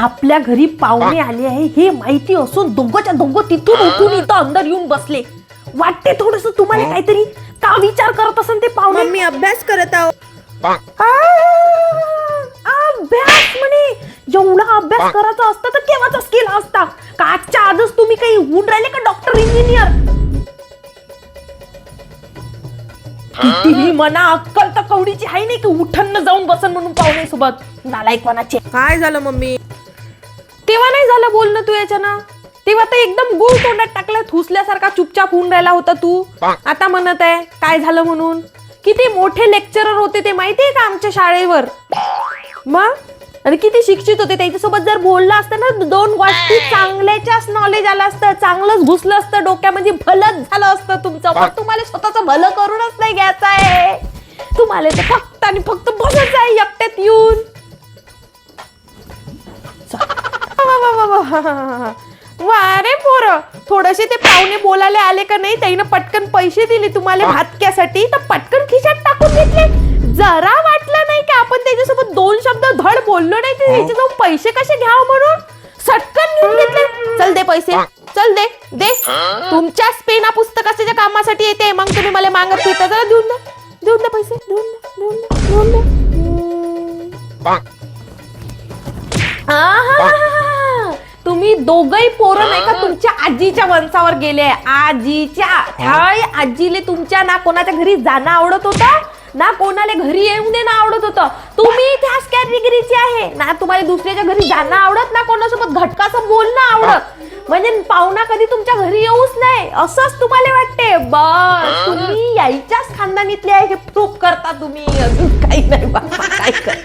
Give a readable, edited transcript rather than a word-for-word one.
आपल्या घरी पाहुणे आले आहे हे माहिती असून दोघंच्या दोघं तिथून उठून इथं अंदर येऊन बसले. वाटते थोडस तुम्हाला काहीतरी का विचार करत असेल ते पाहुणे. मम्मी अभ्यास करत आहो. अभ्यास म्हणे, एवढा अभ्यास करायचा असता तर केव्हाचाच केला असता. का आजच्या आजच तुम्ही काही होऊन राहिले का डॉक्टर इंजिनियर. कितीही म्हणा अक्कल तर कवडीची आहे नाही की उठन जाऊन बसन म्हणून पाहुणे सोबत. नालायकपणाचे. काय झालं मम्मी. तेव्हा नाही झालं बोलणं तू याच्यानं. तेव्हा तर एकदम गुळ तोंडात टाकला थुसल्यासारखा चुपचाप होऊन राहिला होता तू. आता म्हणत आहे काय झालं म्हणून. किती मोठे लेक्चरर होते ते माहितीये का आमच्या शाळेवर. मग आणि किती शिक्षित होते. त्याच्यासोबत जर बोललं असतं ना दोन गोष्टी चांगल्याच्याच नॉलेज आलं असतं. चांगलंच घुसलं असतं डोक्यामध्ये. भलंच झालं असतं तुमचं. पण तुम्हाला स्वतःचं भलं करूनच नाही घ्यायचं आहे. तुम्हाला तर फक्त आणि फक्त बसायचं आहे एकट्यात येऊन. वारे पोर थोडेसे ते पाहुणे बोलायला आले का नाही. त्यानं पटकन पैसे दिले तुम्हाला भातक्यासाठी तर पटकन खिशात टाकून घेतले. जरा वाटलं नाही की आपण त्याच्यासोबत दोन शब्द धड बोललो नाही तर त्याचे जाऊन पैसे कसे घ्यावं म्हणून सटकन घेऊन घेतले. चल दे पैसे, चल दे दे. तुमच्याच पेना पुस्तकाच्या कामासाठी येते. मग तुम्ही मला मागत फिरता. जरा देऊन द्या, देऊन द्या पैसे, देऊन द्या, देऊन द्या, देऊन द्या. तुम्ही दोघही पोरं नाही का तुमच्या आजीच्या वंशावर गेले. आजीच्या आजीले तुमच्या ना कोणाच्या घरी जाणं आवडत होतं ना कोणाला घरी येऊन देणं आवडत होतं. तुम्ही त्याच कॅटेगरीचे आहे ना. तुम्हाला दुसऱ्याच्या घरी जाणं आवडत ना कोणासोबत घटकाचं बोलणं आवडत. म्हणजे पाहुणा कधी तुमच्या घरी येऊच नाही असंच तुम्हाला वाटते. बस तुम्ही यायच्याच खानदानीतले आहे हे प्रूफ करता तुम्ही. अजून काही नाही बाबा काय कर.